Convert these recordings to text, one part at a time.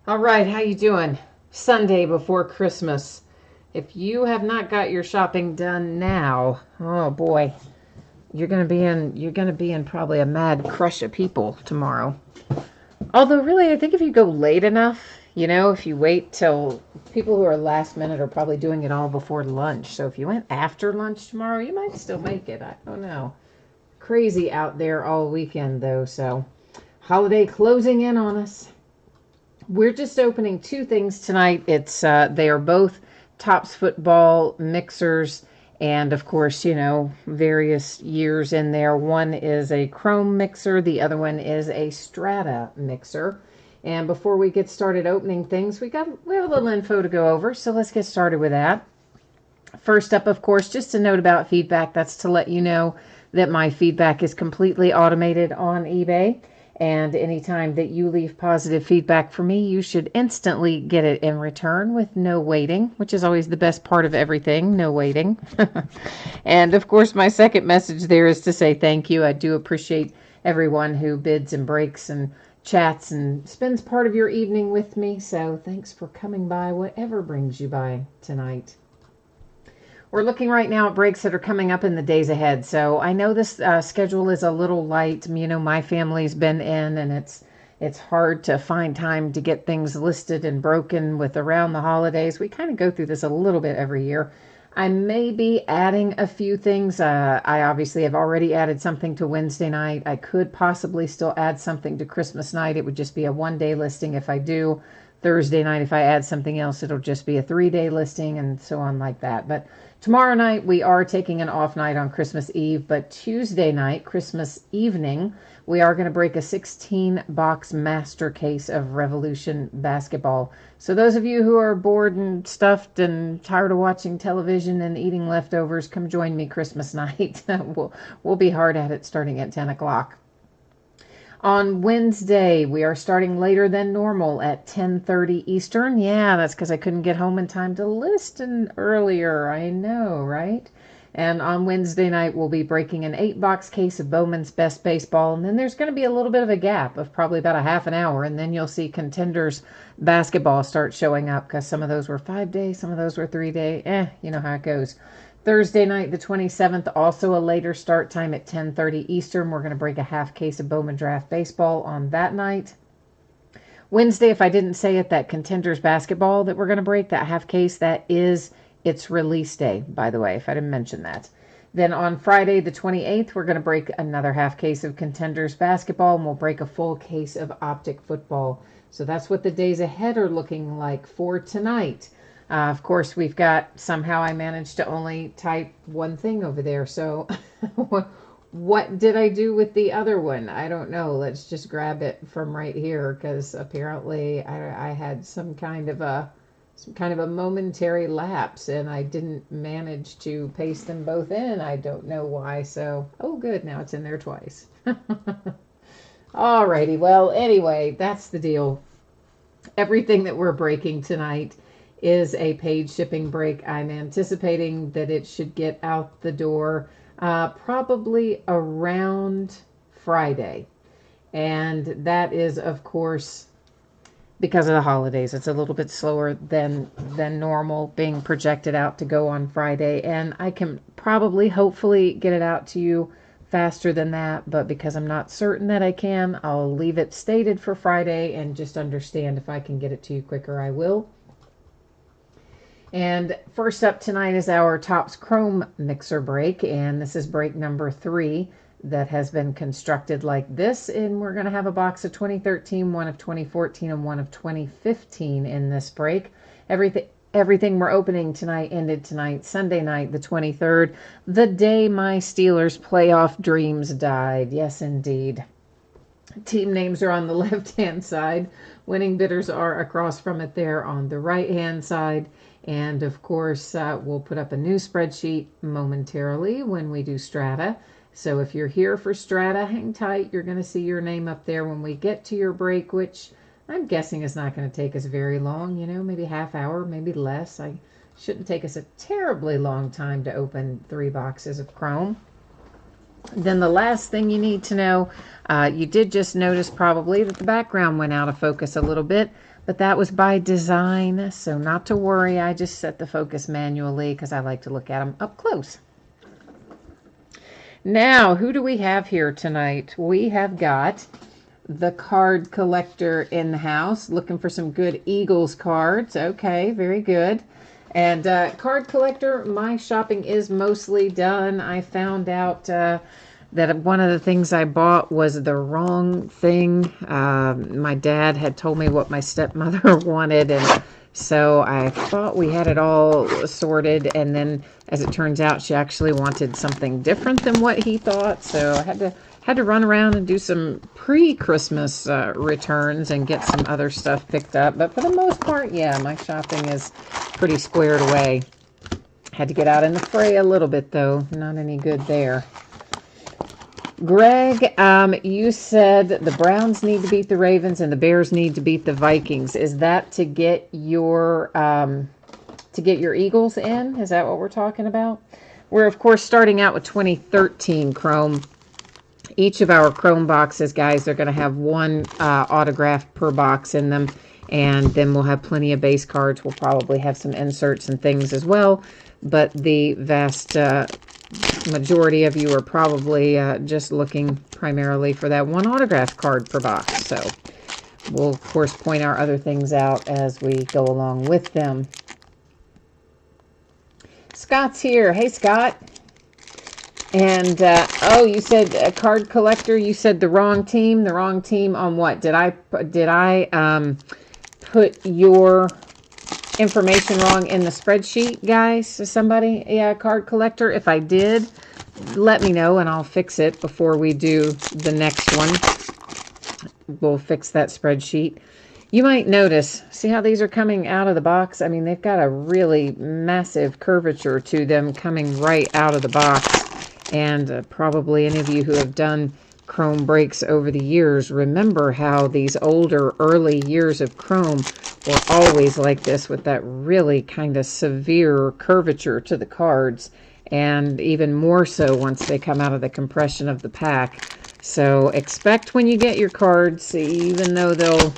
All right, how you doing? Sunday before Christmas. If you have not got your shopping done now, oh boy, you're going to be in probably a mad crush of people tomorrow. Although really, I think if you go late enough, if you wait till people who are last minute are probably doing it all before lunch. So if you went after lunch tomorrow, you might still make it. I don't know. Crazy out there all weekend though, so holiday closing in on us. We're just opening two things tonight. They are both Tops football mixers, and of course, various years in there. One is a Chrome mixer, the other one is a Strata mixer. And before we get started opening things, we have a little info to go over, so let's get started with that. First up, of course, just a note about feedback. That's to let you know that my feedback is completely automated on eBay. And anytime that you leave positive feedback for me, you should instantly get it in return with no waiting, which is always the best part of everything, no waiting. And of course, my second message there is to say thank you. I do appreciate everyone who bids and breaks and chats and spends part of your evening with me. So thanks for coming by, whatever brings you by tonight. We're looking right now at breaks that are coming up in the days ahead. So I know this schedule is a little light. My family's been in, and it's hard to find time to get things listed and broken with around the holidays. We kind of go through this a little bit every year. I may be adding a few things. I obviously have already added something to Wednesday night. I could possibly still add something to Christmas night. It would just be a one-day listing if I do. Thursday night, if I add something else, it'll just be a 3-day listing and so on like that. But tomorrow night, we are taking an off night on Christmas Eve, but Tuesday night, Christmas evening, we are going to break a 16-box master case of Revolution basketball. So those of you who are bored and stuffed and tired of watching television and eating leftovers, come join me Christmas night. We'll be hard at it starting at 10 o'clock. On Wednesday, we are starting later than normal at 10:30 Eastern. Yeah, that's because I couldn't get home in time to listen earlier. I know, right? And on Wednesday night, we'll be breaking an 8-box case of Bowman's Best Baseball. And then there's going to be a little bit of a gap of probably about a half an hour. And then you'll see Contenders basketball start showing up because some of those were 5-day, some of those were 3-day. You know how it goes. Thursday night, the 27th, also a later start time at 10:30 Eastern. We're going to break a half case of Bowman Draft Baseball on that night. Wednesday, if I didn't say it, that Contenders basketball that we're going to break, that half case, that is its release day, by the way, if I didn't mention that. Then on Friday, the 28th, we're going to break another half case of Contenders basketball, and we'll break a full case of Optic football. So that's what the days ahead are looking like for tonight. Of course, we've got, somehow I managed to only type one thing over there. So what did I do with the other one? I don't know. Let's just grab it from right here because apparently I had some kind of a momentary lapse and I didn't manage to paste them both in. I don't know why. So, oh good, now it's in there twice. Alrighty, well, anyway, that's the deal. Everything that we're breaking tonight is a paid shipping break. I'm anticipating that it should get out the door probably around Friday. And that is, of course, because of the holidays. It's a little bit slower than normal, being projected out to go on Friday. And I can probably, hopefully, get it out to you faster than that. But because I'm not certain that I can, I'll leave it stated for Friday and just understand if I can get it to you quicker, I will. And first up tonight is our Tops Chrome mixer break, and this is break number 3 that has been constructed like this. And we're going to have a box of 2013, one of 2014, and one of 2015 in this break. Everything we're opening tonight ended tonight, Sunday night, the 23rd, the day my Steelers playoff dreams died. Yes, indeed. Team names are on the left-hand side. Winning bidders are across from it there on the right-hand side. And of course, we'll put up a new spreadsheet momentarily when we do Strata. So if you're here for Strata, hang tight. You're going to see your name up there when we get to your break, which I'm guessing is not going to take us very long. Maybe half hour, maybe less. I shouldn't take us a terribly long time to open 3 boxes of Chrome. Then the last thing you need to know, you did just notice probably that the background went out of focus a little bit. But that was by design, so not to worry. I just set the focus manually because I like to look at them up close. Now, who do we have here tonight? We have got the card collector in the house, looking for some good Eagles cards. Okay, very good. And card collector, my shopping is mostly done. I found out that one of the things I bought was the wrong thing. My dad had told me what my stepmother wanted, and so I thought we had it all sorted, and then as it turns out, she actually wanted something different than what he thought, so I had to run around and do some pre-Christmas returns and get some other stuff picked up. But for the most part, yeah, my shopping is pretty squared away. Had to get out in the fray a little bit, though. Not any good there. Greg, you said the Browns need to beat the Ravens and the Bears need to beat the Vikings. Is that to get your Eagles in? Is that what we're talking about? We're, of course, starting out with 2013 Chrome. Each of our Chrome boxes, guys, they're going to have one autograph per box in them. And then we'll have plenty of base cards. We'll probably have some inserts and things as well. But the vast majority of you are probably just looking primarily for that one autograph card per box. So we'll, of course, point our other things out as we go along with them. Scott's here. Hey, Scott. And, oh, you said a card collector. You said the wrong team. The wrong team on what? Did I put your information wrong in the spreadsheet, guys? Somebody, yeah, card collector. If I did, let me know and I'll fix it before we do the next one. We'll fix that spreadsheet. You might notice, see how these are coming out of the box? I mean, they've got a really massive curvature to them coming right out of the box. And probably any of you who have done Chrome breaks over the years remember how these older, early years of Chrome were always like this, with that really kind of severe curvature to the cards, and even more so once they come out of the compression of the pack. So expect when you get your cards, even though they'll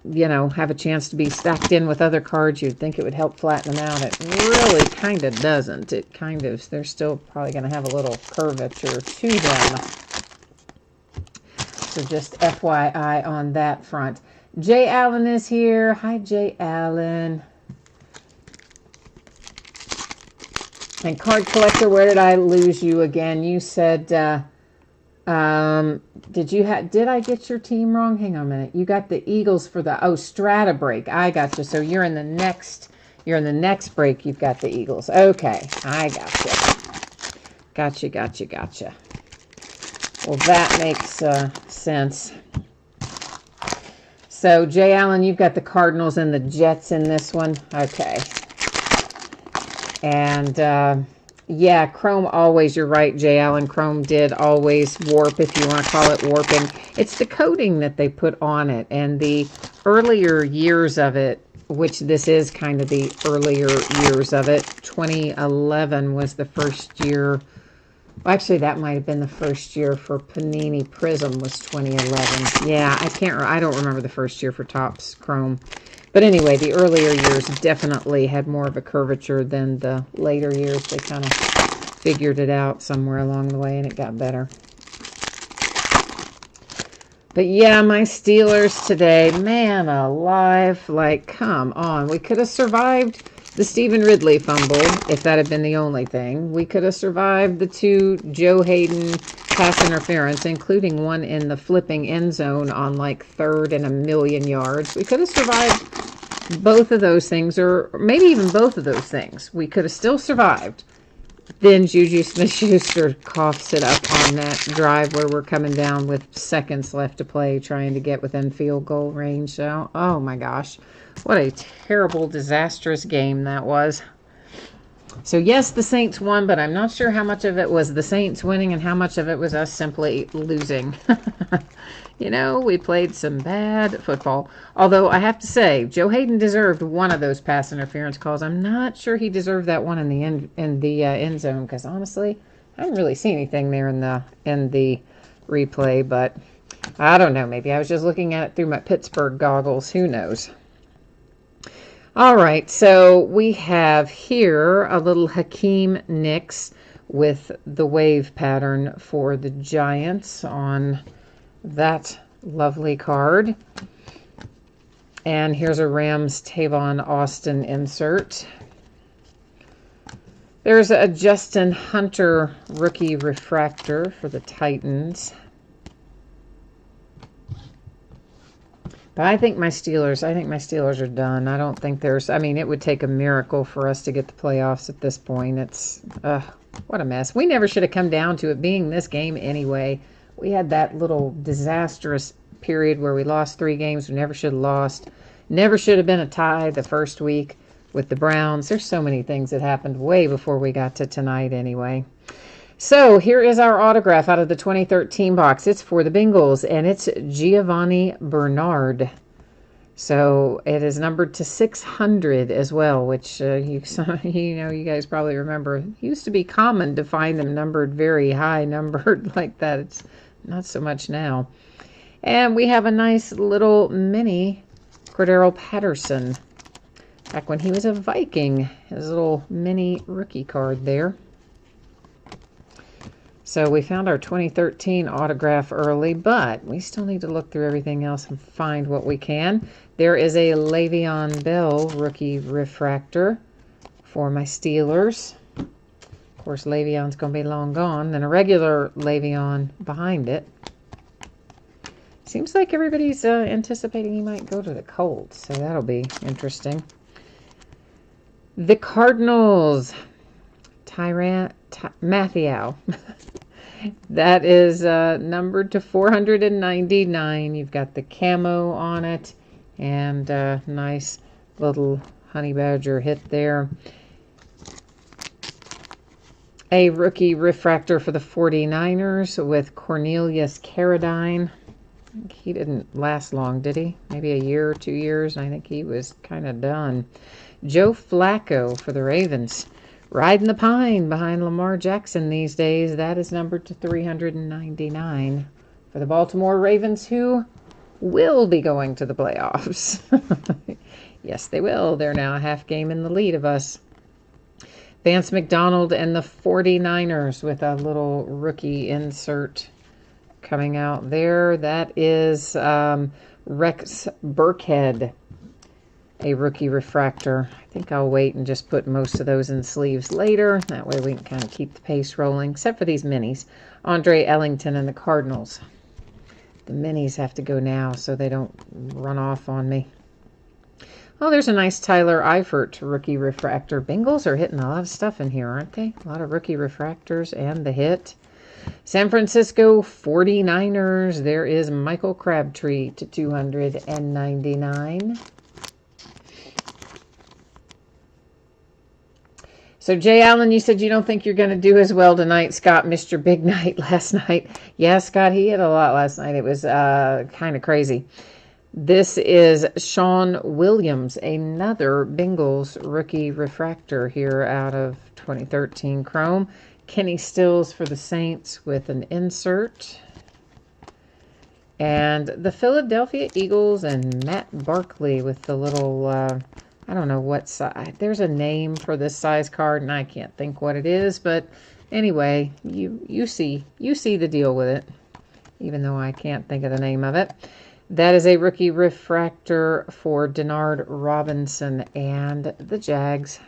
you know, have a chance to be stacked in with other cards, you'd think it would help flatten them out. It really kind of doesn't. It kind of, they're still probably going to have a little curvature to them. So just FYI on that front. Jay Allen is here. Hi, Jay Allen. And card collector, where did I lose you again? You said, did I get your team wrong? Hang on a minute. You got the Eagles for the, strata break. I got you. So you're in the next break. You've got the Eagles. Okay. I got you. Gotcha. Well, that makes sense. So Jay Allen, you've got the Cardinals and the Jets in this one. Okay. And, yeah, Chrome always, you're right, Jay Allen, Chrome did always warp, if you want to call it warping. It's the coating that they put on it, and the earlier years of it, which this is kind of the earlier years of it. 2011 was the first year. Well, actually, that might have been the first year for Panini Prism was 2011. Yeah, I don't remember the first year for Topps Chrome. But anyway, the earlier years definitely had more of a curvature than the later years. They kind of figured it out somewhere along the way, and it got better. But yeah, my Steelers today, man alive, like, come on. We could have survived the Stephen Ridley fumble if that had been the only thing. We could have survived the 2 Joe Hayden pass interference, including one in the flipping end zone on like 3rd and 1,000,000 yards. We could have survived both of those things, or maybe even both of those things. We could have still survived. Then Juju Smith-Schuster coughs it up on that drive where we're coming down with seconds left to play, trying to get within field goal range. So, oh my gosh, what a terrible, disastrous game that was. So yes, the Saints won, but I'm not sure how much of it was the Saints winning and how much of it was us simply losing. You know, we played some bad football. Although I have to say, Joe Hayden deserved one of those pass interference calls. I'm not sure he deserved that one in the end zone, because honestly, I didn't really see anything there in the replay. But I don't know. Maybe I was just looking at it through my Pittsburgh goggles. Who knows? All right, so we have here a little Hakeem Nicks with the wave pattern for the Giants on that lovely card. And here's a Rams Tavon Austin insert. There's a Justin Hunter rookie refractor for the Titans. But I think my Steelers are done. I don't think there's, I mean, it would take a miracle for us to get the playoffs at this point. It's, what a mess. We never should have come down to it being this game anyway. We had that little disastrous period where we lost 3 games we never should have lost. Never should have been a tie the first week with the Browns. There's so many things that happened way before we got to tonight anyway. So here is our autograph out of the 2013 box. It's for the Bengals, and it's Giovanni Bernard. So it is numbered to 600 as well, which you guys probably remember. It used to be common to find them numbered very high, numbered like that. It's not so much now. And we have a nice little mini Cordero Patterson. Back when he was a Viking, his little mini rookie card there. So we found our 2013 autograph early, but we still need to look through everything else and find what we can. There is a Le'Veon Bell rookie refractor for my Steelers. Of course, Le'Veon's going to be long gone. Then a regular Le'Veon behind it. Seems like everybody's anticipating he might go to the Colts, so that'll be interesting. The Cardinals, Matthew. That is numbered to 499. You've got the camo on it and nice little honey badger hit there. A rookie refractor for the 49ers with Cornelius Carradine. He didn't last long, did he? Maybe a year or 2 years. I think he was kind of done. Joe Flacco for the Ravens. Riding the pine behind Lamar Jackson these days. That is numbered to 399 for the Baltimore Ravens, who will be going to the playoffs. Yes, they will. They're now a half game in the lead of us. Vance McDonald and the 49ers with a little rookie insert coming out there. That is Rex Burkhead, a rookie refractor. I think I'll wait and just put most of those in sleeves later. That way we can kind of keep the pace rolling, except for these minis. Andre Ellington and the Cardinals. The minis have to go now so they don't run off on me. Oh, there's a nice Tyler Eifert rookie refractor. Bengals are hitting a lot of stuff in here, aren't they? A lot of rookie refractors and the hit. San Francisco 49ers. There is Michael Crabtree to 299. So, Jay Allen, you said you don't think you're going to do as well tonight. Scott missed your big night last night. Yeah, Scott, he hit a lot last night. It was kind of crazy. This is Sean Williams, another Bengals rookie refractor here out of 2013 Chrome. Kenny Stills for the Saints with an insert. And the Philadelphia Eagles and Matt Barkley with the little... I don't know what size. There's a name for this size card, and I can't think what it is. But anyway, you see the deal with it, even though I can't think of the name of it. That is a rookie refractor for Denard Robinson and the Jags.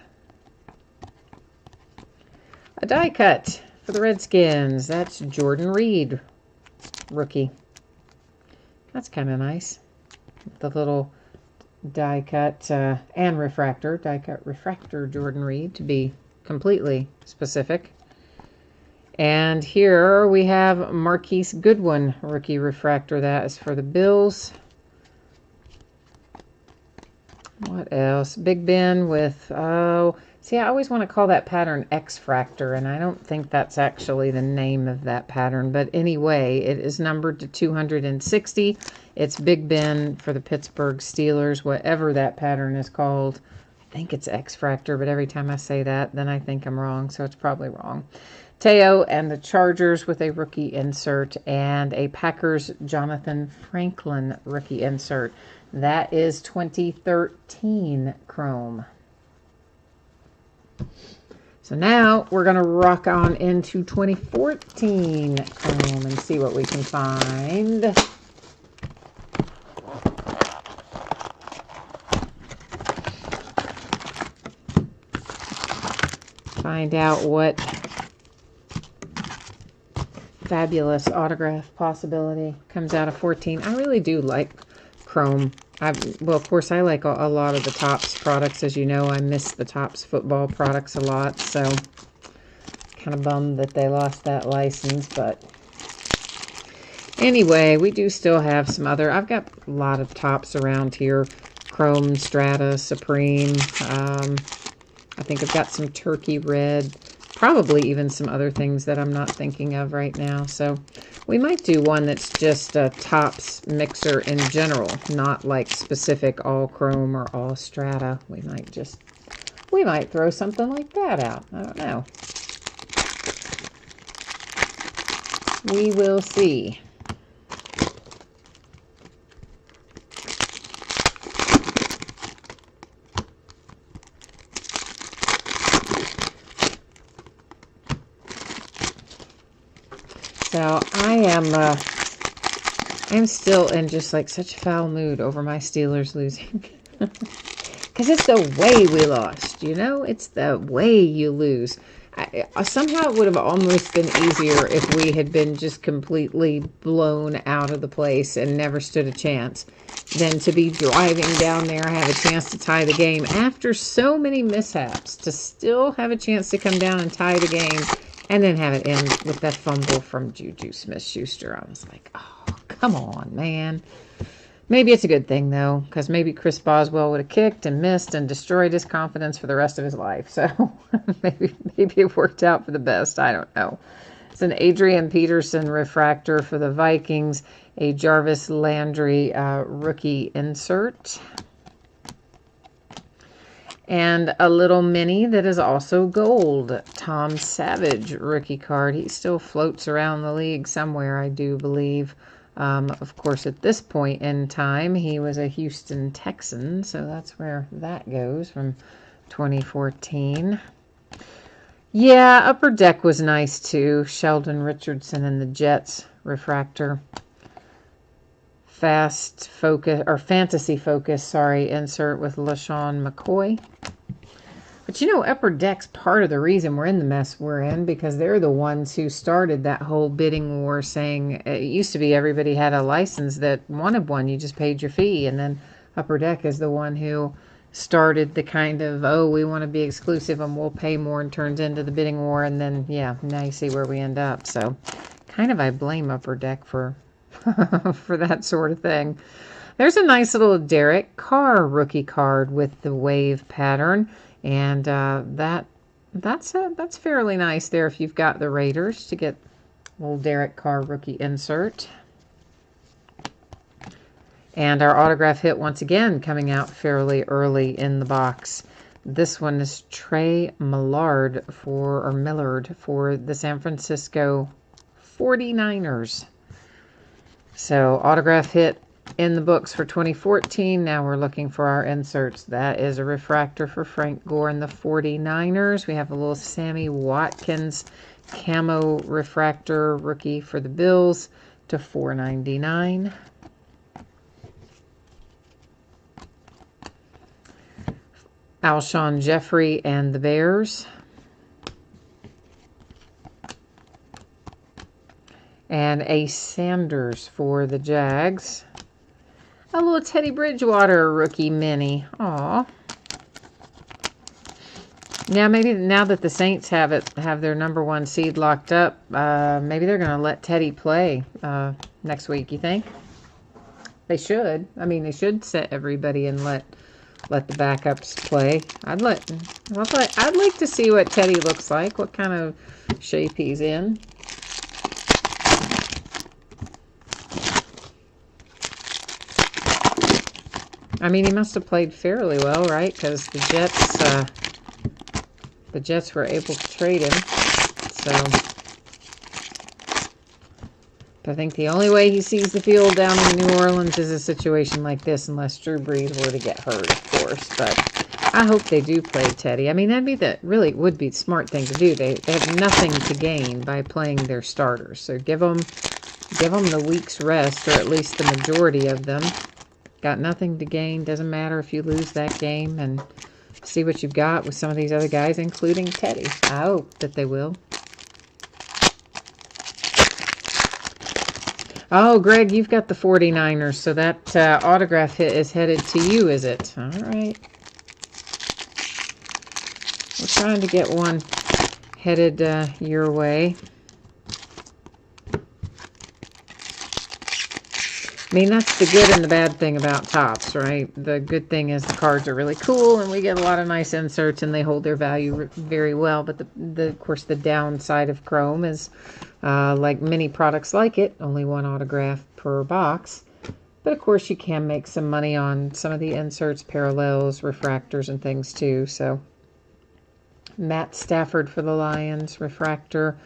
A die cut for the Redskins. That's Jordan Reed, rookie. That's kind of nice. The little die cut and refractor. Die cut refractor Jordan Reed, to be completely specific. And here we have Marquise Goodwin, rookie refractor. That is for the Bills. What else? Big Ben with, see, I always want to call that pattern X-Fractor, and I don't think that's actually the name of that pattern. But anyway, it is numbered to 260. It's Big Ben for the Pittsburgh Steelers, whatever that pattern is called. I think it's X-Fractor, but every time I say that, then I think I'm wrong, so it's probably wrong. Teo and the Chargers with a rookie insert, and a Packers Jonathan Franklin rookie insert. That is 2013 Chrome. So now we're going to rock on into 2014 Chrome and see what we can find. Find out what fabulous autograph possibility comes out of 14. I really do like Chrome. Well, of course, I like a lot of the Topps products. As you know, I miss the Topps football products a lot, so kind of bummed that they lost that license. But anyway, we do still have some other. I've got a lot of Topps around here. Chrome, Strata, Supreme. I think I've got some Turkey Red. Probably even some other things that I'm not thinking of right now. So we might do one that's just a Topps mixer in general, not like specific all Chrome or all Strata. We might throw something like that out. I don't know. We will see. So I'm still in just like such a foul mood over my Steelers losing. Because it's the way we lost, you know? It's the way you lose. Somehow it would have almost been easier if we had been just completely blown out of the place and never stood a chance than to be driving down there, have a chance to tie the game after so many mishaps, to still have a chance to come down and tie the game. And then have it end with that fumble from Juju Smith-Schuster. I was like, oh, come on, man. Maybe it's a good thing, though, because maybe Chris Boswell would have kicked and missed and destroyed his confidence for the rest of his life. So maybe it worked out for the best. I don't know. It's an Adrian Peterson refractor for the Vikings, a Jarvis Landry rookie insert. And a little mini that is also gold. Tom Savage rookie card. He still floats around the league somewhere, I do believe. Of course, at this point in time, he was a Houston Texan. So that's where that goes from 2014. Yeah, Upper Deck was nice too. Sheldon Richardson and the Jets refractor. Fantasy Focus, insert with LaShawn McCoy. But you know, Upper Deck's part of the reason we're in the mess we're in, because they're the ones who started that whole bidding war, saying it used to be everybody had a license that wanted one. You just paid your fee. And then Upper Deck is the one who started the kind of, oh, we want to be exclusive and we'll pay more, and turns into the bidding war. And then, yeah, now you see where we end up. So kind of I blame Upper Deck for for that sort of thing. There's a nice little Derek Carr rookie card with the wave pattern, and that's fairly nice there if you've got the Raiders to get little Derek Carr rookie insert. And our autograph hit once again coming out fairly early in the box. This one is Trey Millard for the San Francisco 49ers. So autograph hit in the books for 2014. Now we're looking for our inserts. That is a refractor for Frank Gore and the 49ers. We have a little Sammy Watkins camo refractor rookie for the Bills to $4.99. Alshon Jeffrey and the Bears. And a Sanders for the Jags. A little Teddy Bridgewater rookie mini. Aw. Now maybe now that the Saints have their #1 seed locked up, maybe they're going to let Teddy play next week. You think? They should. I mean, they should set everybody and let the backups play. I'd like to see what Teddy looks like. What kind of shape he's in. I mean, he must have played fairly well, right? Because the Jets were able to trade him. So I think the only way he sees the field down in New Orleans is a situation like this, unless Drew Brees were to get hurt, of course. But I hope they do play Teddy. I mean, really would be the smart thing to do. They have nothing to gain by playing their starters. So give them the week's rest, or at least the majority of them. Got nothing to gain. Doesn't matter if you lose that game, and see what you've got with some of these other guys, including Teddy. I hope that they will. Oh, Greg, you've got the 49ers, so that autograph hit is headed to you, is it? All right. We're trying to get one headed your way. I mean, that's the good and the bad thing about Topps, right? The good thing is the cards are really cool, and we get a lot of nice inserts, and they hold their value very well. But of course, the downside of Chrome is, like many products like it, only one autograph per box. But of course, you can make some money on some of the inserts, parallels, refractors, and things too. So, Matt Stafford for the Lions, refractor.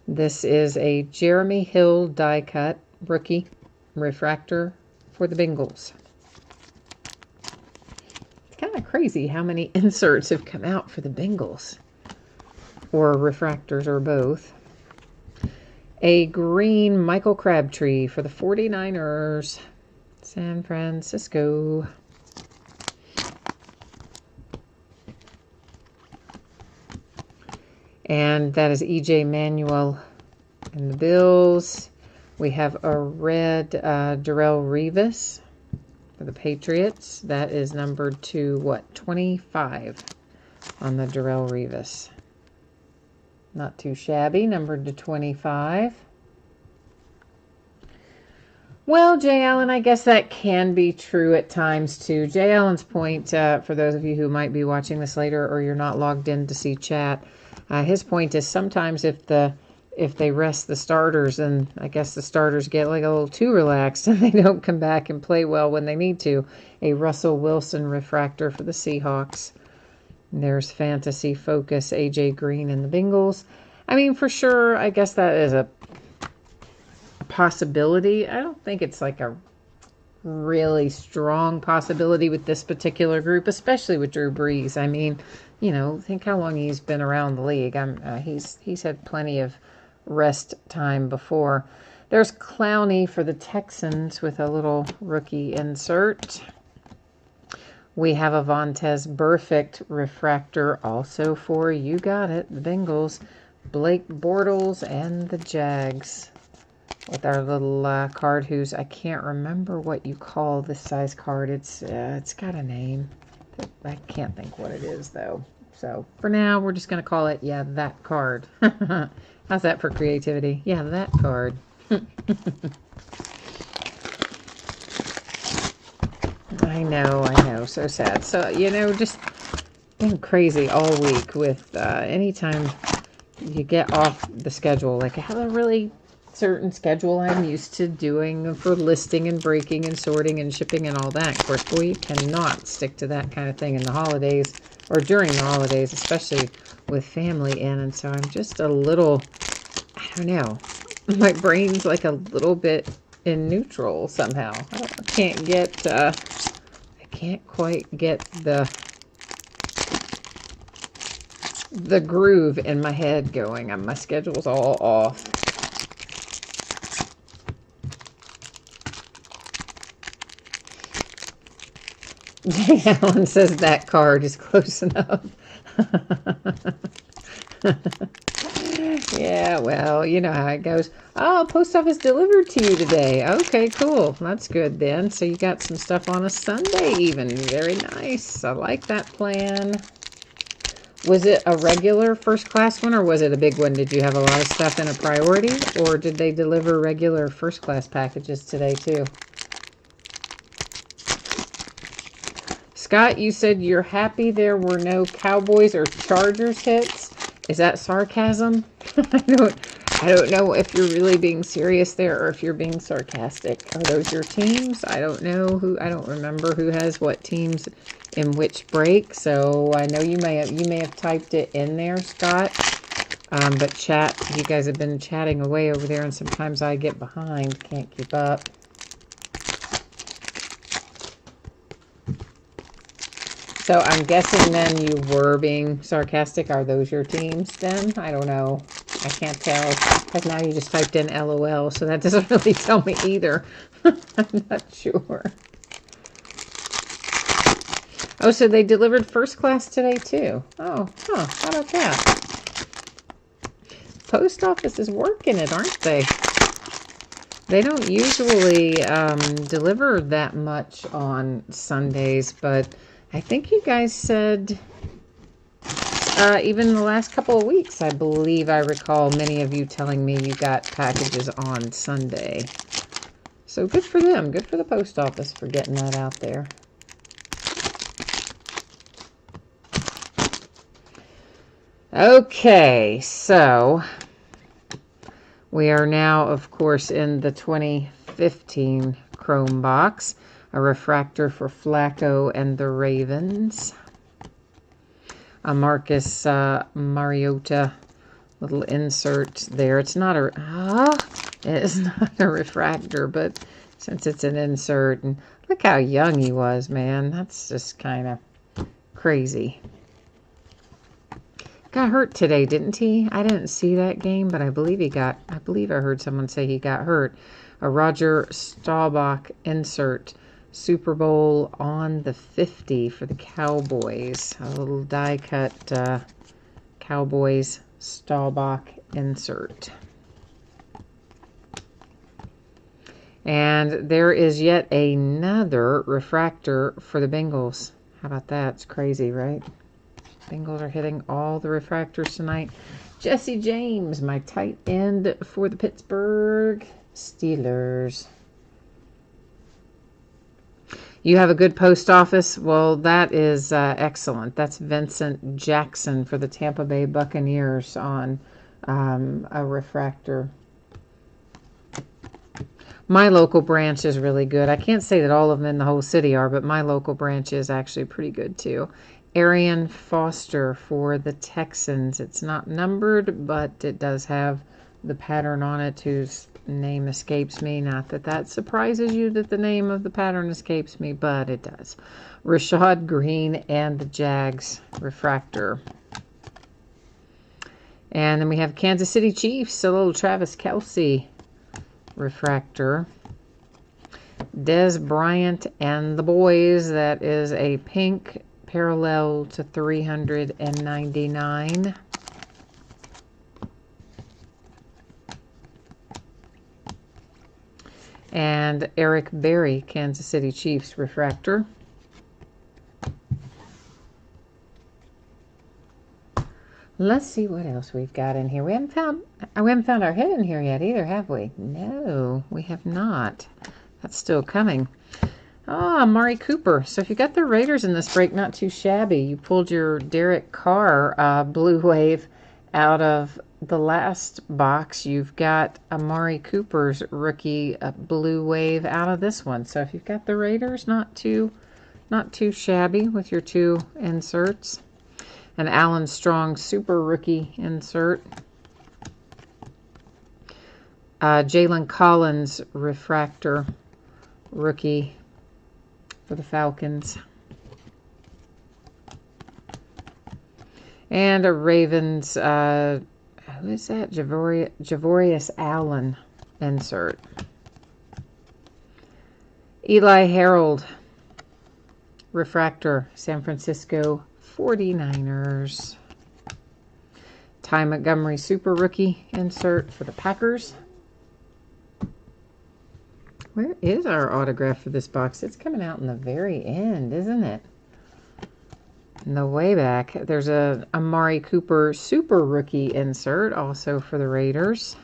This is a Jeremy Hill die cut rookie. Refractor for the Bengals. It's kind of crazy how many inserts have come out for the Bengals. Or refractors, or both. A green Michael Crabtree for the 49ers. San Francisco. And that is E.J. Manuel and the Bills. We have a red Darrelle Revis for the Patriots. That is numbered to, what, 25 on the Darrelle Revis. Not too shabby, numbered to 25. Well, Jay Allen, I guess that can be true at times, too. Jay Allen's point, for those of you who might be watching this later or you're not logged in to see chat, his point is sometimes if they rest the starters, and I guess the starters get like a little too relaxed and they don't come back and play well when they need to. A Russell Wilson refractor for the Seahawks. And there's Fantasy Focus, A.J. Green and the Bengals. I mean, for sure, I guess that is a possibility. I don't think it's like a really strong possibility with this particular group, especially with Drew Brees. I mean, you know, think how long he's been around the league. He's had plenty of rest time before. There's Clowney for the Texans with a little rookie insert. We have a Vontaze Burfict refractor also for, you got it, the Bengals, Blake Bortles and the Jags. With our little card whose, I can't remember what you call this size card. It's got a name. I can't think what it is though. So for now, we're just going to call it, yeah, that card. How's that for creativity? Yeah, that card. I know. So sad. So, you know, just been crazy all week with anytime you get off the schedule. Like, I have a really certain schedule I'm used to doing for listing and breaking and sorting and shipping and all that. Of course, boy, you cannot stick to that kind of thing in the holidays or during the holidays, especially with family in. And so I'm just a little, I don't know, my brain's like a little bit in neutral somehow. I can't quite get the groove in my head going. My schedule's all off. Jay Allen says that card is close enough. Yeah, well, you know how it goes. Oh, post office delivered to you today. Okay, cool. That's good then. So you got some stuff on a Sunday even. Very nice. I like that plan. Was it a regular first class one or was it a big one? Did you have a lot of stuff in a priority or did they deliver regular first class packages today too? Scott, you said you're happy there were no Cowboys or Chargers hits. Is that sarcasm? I don't know if you're really being serious there or if you're being sarcastic. Are those your teams? I don't know I don't remember who has what teams in which break. So I know you may have typed it in there, Scott. But chat, you guys have been chatting away over there, and sometimes I get behind, can't keep up. So I'm guessing then you were being sarcastic. Are those your teams then? I don't know. I can't tell. Because now you just typed in LOL, so that doesn't really tell me either. I'm not sure. Oh, so they delivered first class today too. Oh, huh. How about that? Post office is working it, aren't they? They don't usually deliver that much on Sundays, but I think you guys said even the last couple of weeks, I believe I recall many of you telling me you got packages on Sunday. So good for them. Good for the post office for getting that out there. Okay, so we are now, of course, in the 2015 Chrome box. A refractor for Flacco and the Ravens. A Marcus Mariota little insert there. It's not a it's not a refractor, but since it's an insert, and look how young he was, man. That's just kind of crazy. Got hurt today, didn't he? I didn't see that game, but I believe I heard someone say he got hurt. A Roger Staubach insert. Super Bowl on the 50 for the Cowboys. A little die cut Cowboys Staubach insert. And there is yet another refractor for the Bengals. How about that? It's crazy, right? Bengals are hitting all the refractors tonight. Jesse James, my tight end for the Pittsburgh Steelers. You have a good post office? Well, that is excellent. That's Vincent Jackson for the Tampa Bay Buccaneers on a refractor. My local branch is really good. I can't say that all of them in the whole city are, but my local branch is actually pretty good too. Arian Foster for the Texans. It's not numbered, but it does have the pattern on it whose name escapes me. Not that that surprises you that the name of the pattern escapes me, but it does. Rashad Green and the Jags refractor. And then we have Kansas City Chiefs, a little Travis Kelce refractor. Des Bryant and the boys. That is a pink parallel to 399. And Eric Berry, Kansas City Chiefs refractor. Let's see what else we've got in here. We haven't found our hit in here yet either, have we? No, we have not. That's still coming. Ah, Amari Cooper. So if you got the Raiders in this break, not too shabby. You pulled your Derek Carr blue wave out of the last box. You've got Amari Cooper's rookie blue wave out of this one. So if you've got the Raiders, not too shabby with your two inserts. An Alan Strong super rookie insert. Jalen Collins refractor rookie for the Falcons. And a Ravens, who is that? Javorius Allen insert. Eli Harold refractor, San Francisco 49ers. Ty Montgomery super rookie insert for the Packers. Where is our autograph for this box? It's coming out in the very end, isn't it? In the way back, there's a Amari Cooper super rookie insert also for the Raiders.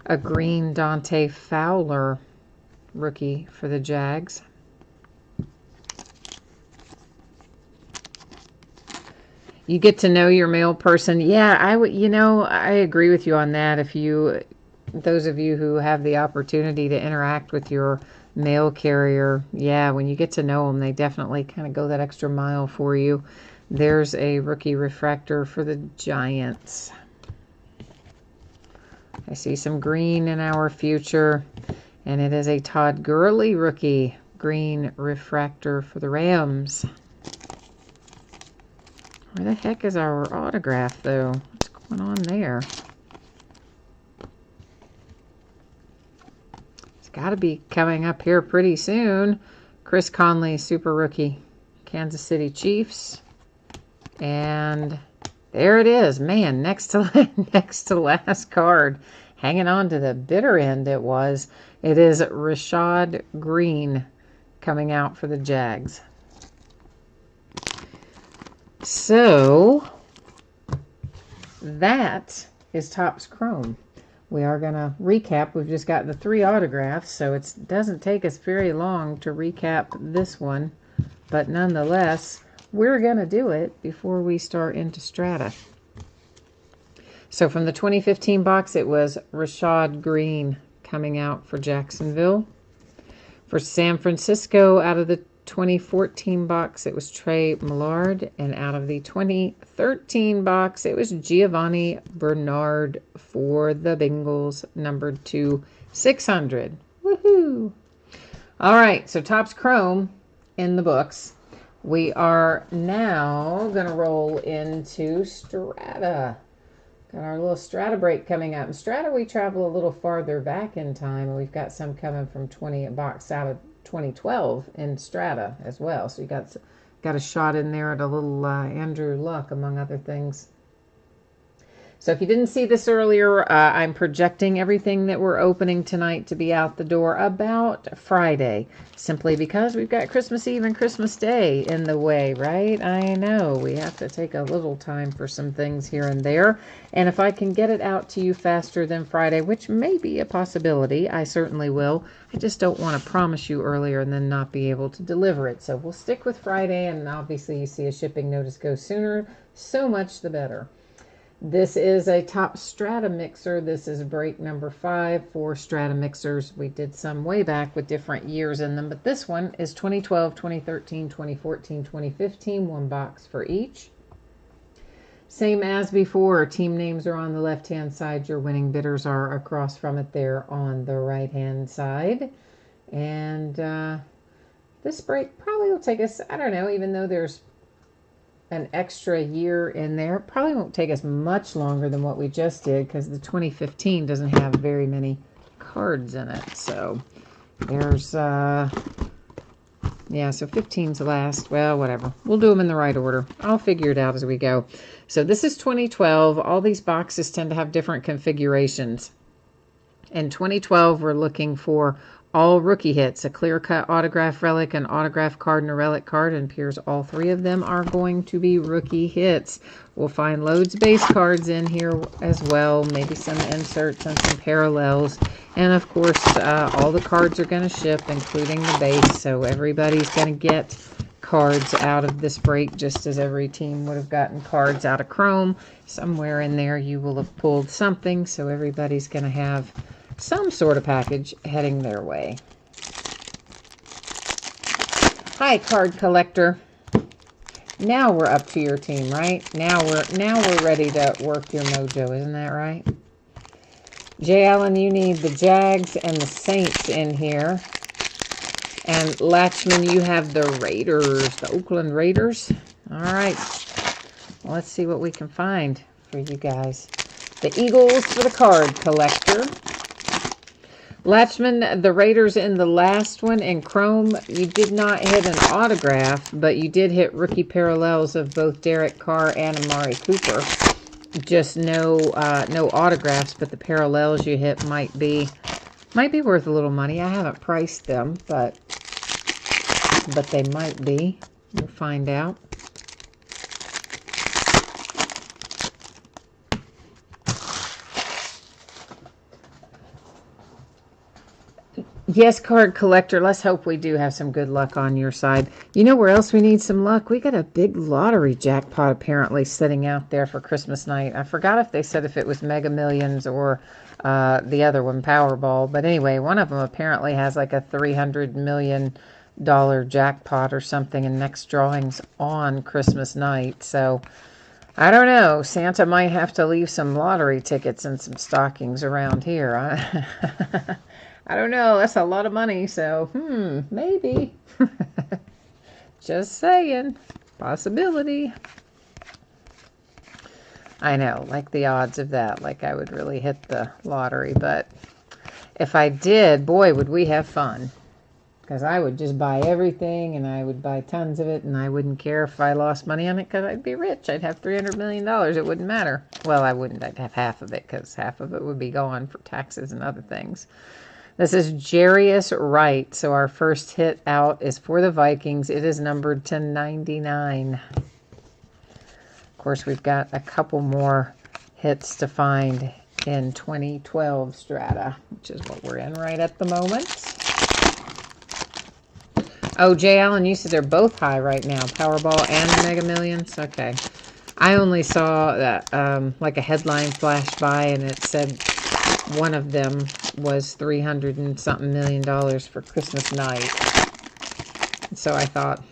A green Dante Fowler rookie for the Jags. You get to know your mail person. Yeah, I agree with you on that. Those of you who have the opportunity to interact with your mail carrier, yeah, when you get to know them, they definitely kind of go that extra mile for you. There's a rookie refractor for the Giants. I see some green in our future, and it is a Todd Gurley rookie green refractor for the Rams. Where the heck is our autograph, though? What's going on there? It's got to be coming up here pretty soon. Chris Conley, super rookie, Kansas City Chiefs. And there it is. Man, next to last card. Hanging on to the bitter end it was. It is Rashad Green coming out for the Jags. So, that is Topps Chrome. We are going to recap. We've just got the 3 autographs, so it doesn't take us very long to recap this one. But nonetheless, we're going to do it before we start into strata. So from the 2015 box, it was Rashad Green coming out for Jacksonville. For San Francisco, out of the 2014 box, it was Trey Millard. And out of the 2013 box, it was Giovanni Bernard for the Bengals, numbered to 600. Woohoo! All right, so Topps Chrome in the books. We are now going to roll into strata. Got our little strata break coming up. In strata, we travel a little farther back in time. We've got some coming from a box out of 2012 in strata as well. So you got a shot in there at a little Andrew Luck, among other things. So if you didn't see this earlier, I'm projecting everything that we're opening tonight to be out the door about Friday, simply because we've got Christmas Eve and Christmas Day in the way, right? I know we have to take a little time for some things here and there. And if I can get it out to you faster than Friday, which may be a possibility, I certainly will. I just don't want to promise you earlier and then not be able to deliver it. So we'll stick with Friday, and obviously you see a shipping notice go sooner, so much the better. This is a Topps Strata mixer. This is break number 5 for Strata mixers. We did some way back with different years in them, but this one is 2012, 2013, 2014, 2015, 1 box for each. Same as before, team names are on the left-hand side. Your winning bidders are across from it there on the right-hand side. And this break probably will take us, I don't know, even though there's an extra year in there, probably won't take us much longer than what we just did, because the 2015 doesn't have very many cards in it. So there's yeah, so 15's the last. Well, whatever, we'll do them in the right order. I'll figure it out as we go. So this is 2012. All these boxes tend to have different configurations. In 2012, we're looking for all rookie hits, a clear-cut autograph relic, an autograph card, and a relic card, and appears all 3 of them are going to be rookie hits. We'll find loads of base cards in here as well, maybe some inserts and some parallels, and of course all the cards are going to ship, including the base, so everybody's going to get cards out of this break, just as every team would have gotten cards out of Chrome. Somewhere in there you will have pulled something, so everybody's going to have some sort of package heading their way. Hi, card collector. Now we're up to your team, right? Now we're ready to work your mojo, isn't that right? Jay Allen, you need the Jags and the Saints in here. And Latchman, you have the Raiders, the Oakland Raiders. All right. Well, let's see what we can find for you guys. The Eagles for the card collector. Latchman, the Raiders in the last one in Chrome, you did not hit an autograph, but you did hit rookie parallels of both Derek Carr and Amari Cooper. Just no autographs, but the parallels you hit might be worth a little money. I haven't priced them, but they might be. We'll find out. Yes, card collector, let's hope we do have some good luck on your side. You know where else we need some luck? We got a big lottery jackpot apparently sitting out there for Christmas night. I forgot if they said if it was Mega Millions or the other one, Powerball. But anyway, one of them apparently has like a $300 million $100 jackpot or something, and next drawing's on Christmas night. So I don't know. Santa might have to leave some lottery tickets and some stockings around here. I don't know. That's a lot of money. So, maybe. Just saying. Possibility. I know. Like the odds of that. Like I would really hit the lottery. But if I did, boy, would we have fun. Because I would just buy everything, and I would buy tons of it, and I wouldn't care if I lost money on it because I'd be rich. I'd have $300 million. It wouldn't matter. Well, I wouldn't. I'd have half of it because half of it would be gone for taxes and other things. This is Jarius Wright. So our first hit out is for the Vikings. It is numbered to 99. Of course, we've got a couple more hits to find in 2012 strata, which is what we're in right at the moment. Oh, Jay Allen, you said they're both high right now, Powerball and Mega Millions. Okay. I only saw that like a headline flashed by, and it said one of them was $300 and something million for Christmas night. So I thought,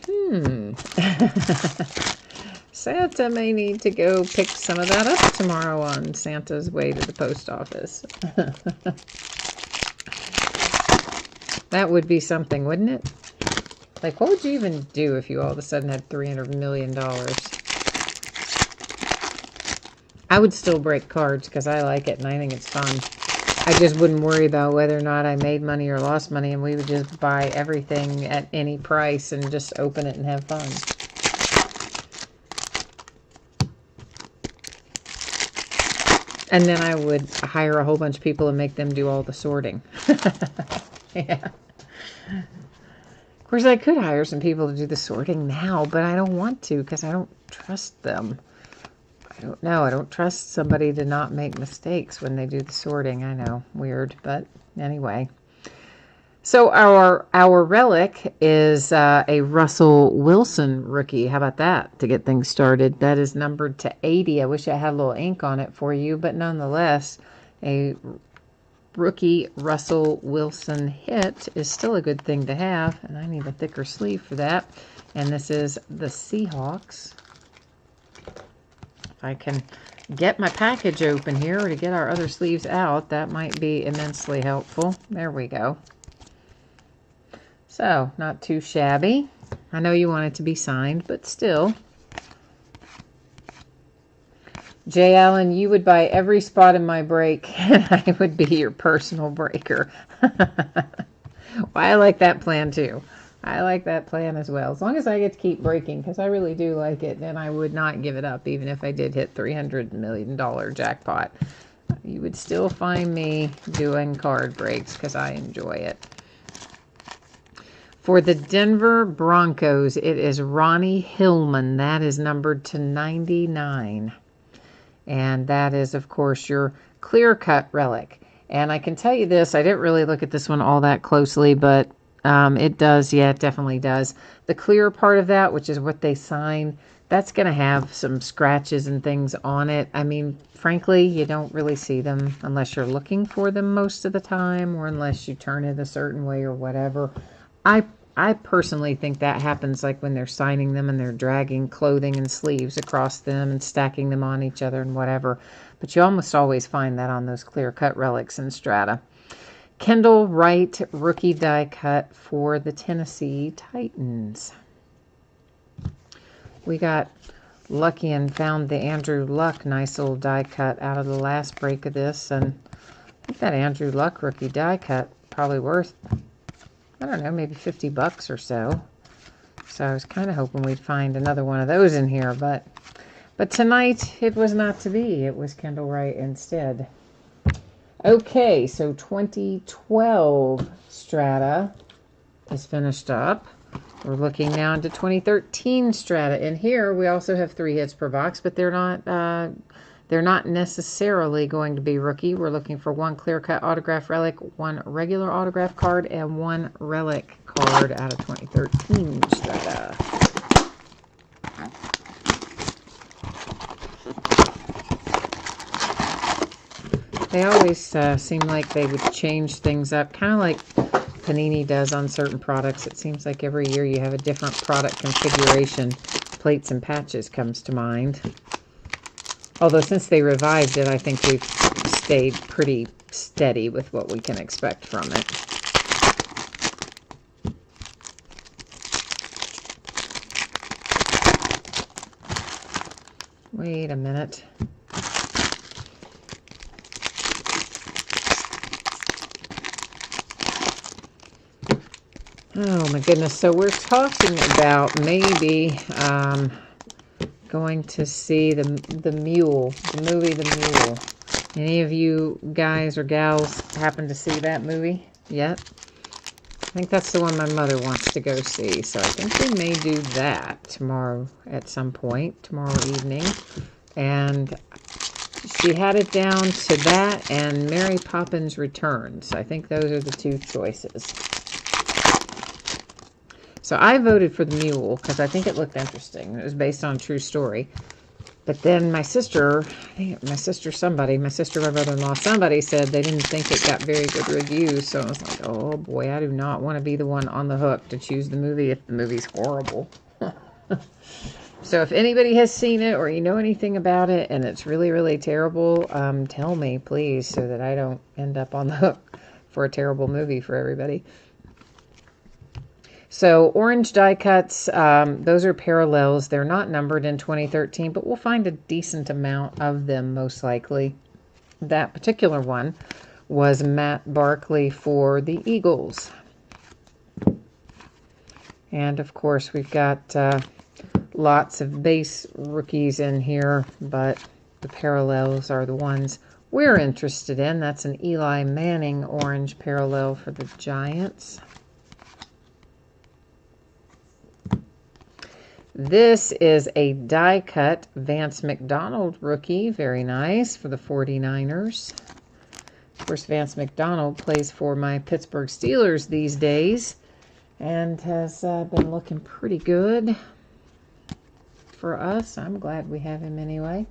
Santa may need to go pick some of that up tomorrow on Santa's way to the post office. That would be something, wouldn't it? Like, what would you even do if you all of a sudden had $300 million? I would still break cards because I like it and I think it's fun. I just wouldn't worry about whether or not I made money or lost money, and we would just buy everything at any price and just open it and have fun. And then I would hire a whole bunch of people and make them do all the sorting. Yeah. Of course, I could hire some people to do the sorting now, but I don't want to because I don't trust them. I don't know. I don't trust somebody to not make mistakes when they do the sorting. I know, weird, but anyway. So our relic is a Russell Wilson rookie. How about that to get things started? That is numbered to 80. I wish I had a little ink on it for you, but nonetheless, a rookie Russell Wilson hit is still a good thing to have, and I need a thicker sleeve for that. And this is the Seahawks. If I can get my package open here to get our other sleeves out, that might be immensely helpful. There we go. So, not too shabby. I know you want it to be signed, but still. Jay Allen, you would buy every spot in my break, and I would be your personal breaker. Well, I like that plan, too. I like that plan as well. As long as I get to keep breaking, because I really do like it, and I would not give it up, even if I did hit $300 million jackpot. You would still find me doing card breaks, because I enjoy it. For the Denver Broncos, it is Ronnie Hillman. That is numbered to 99. And that is, of course, your clear-cut relic. And I can tell you this, I didn't really look at this one all that closely, but it does, yeah, it definitely does. The clear part of that, which is what they sign, that's going to have some scratches and things on it. I mean, frankly, you don't really see them unless you're looking for them most of the time, or unless you turn it a certain way or whatever. I personally think that happens like when they're signing them and they're dragging clothing and sleeves across them and stacking them on each other and whatever. But you almost always find that on those clear-cut relics in strata. Kendall Wright, rookie die cut for the Tennessee Titans. We got lucky and found the Andrew Luck nice little die cut out of the last break of this. And I think that Andrew Luck rookie die cut probably worth, I don't know, maybe $50 or so. So I was kind of hoping we'd find another one of those in here, but tonight it was not to be. It was Kendall Wright instead. Okay, so 2012 strata is finished up. We're looking now into 2013 strata. And here we also have 3 hits per box, but they're not necessarily going to be rookie. We're looking for 1 clear-cut autograph relic, 1 regular autograph card, and 1 relic card out of 2013 strata. They always seem like they would change things up, kind of like Panini does on certain products. It seems like every year you have a different product configuration. Plates and Patches comes to mind. Although since they revived it, I think we've stayed pretty steady with what we can expect from it. Wait a minute. Oh my goodness. So we're talking about maybe going to see the Mule, the movie The Mule. Any of you guys or gals happen to see that movie yet? I think that's the one my mother wants to go see. So I think we may do that tomorrow at some point, tomorrow evening. And she had it down to that and Mary Poppins Returns. I think those are the two choices. So I voted for The Mule because I think it looked interesting. It was based on a true story. But then my sister, my brother-in-law, somebody said they didn't think it got very good reviews. So I was like, oh boy, I do not want to be the one on the hook to choose the movie if the movie's horrible. So if anybody has seen it or you know anything about it and it's really, really terrible, tell me, please, so that I don't end up on the hook for a terrible movie for everybody. So orange die cuts, those are parallels. They're not numbered in 2013, but we'll find a decent amount of them most likely. That particular one was Matt Barkley for the Eagles. And of course we've got lots of base rookies in here, but the parallels are the ones we're interested in. That's an Eli Manning orange parallel for the Giants. This is a die cut Vance McDonald rookie. Very nice for the 49ers. Of course, Vance McDonald plays for my Pittsburgh Steelers these days and has been looking pretty good for us. I'm glad we have him anyway.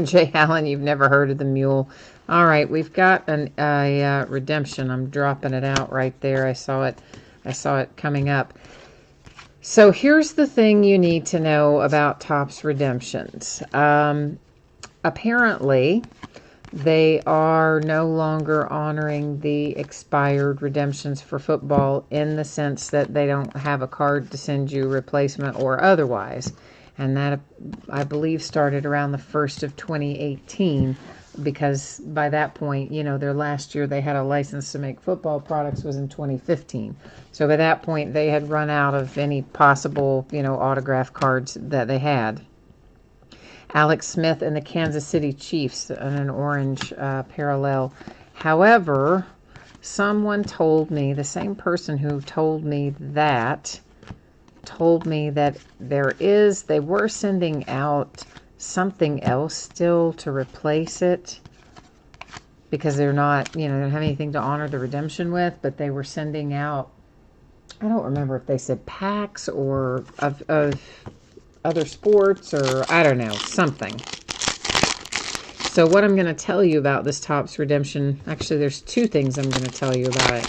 Jay Allen, you've never heard of the Mule. All right, we've got a redemption. I'm dropping it out right there. I saw it coming up. So here's the thing you need to know about Topps redemptions. Apparently, they are no longer honoring the expired redemptions for football in the sense that they don't have a card to send you replacement or otherwise. And that, I believe, started around the 1st of 2018. Because by that point, you know, their last year they had a license to make football products was in 2015. So by that point, they had run out of any possible, you know, autograph cards that they had. Alex Smith and the Kansas City Chiefs in an orange parallel. However, someone told me, the same person who told me that they were sending out something else still to replace it because they're not, you know, they don't have anything to honor the redemption with, but they were sending out, I don't remember if they said packs or of other sports or I don't know, something. So what I'm going to tell you about this Topps redemption, actually there's two things I'm going to tell you about it.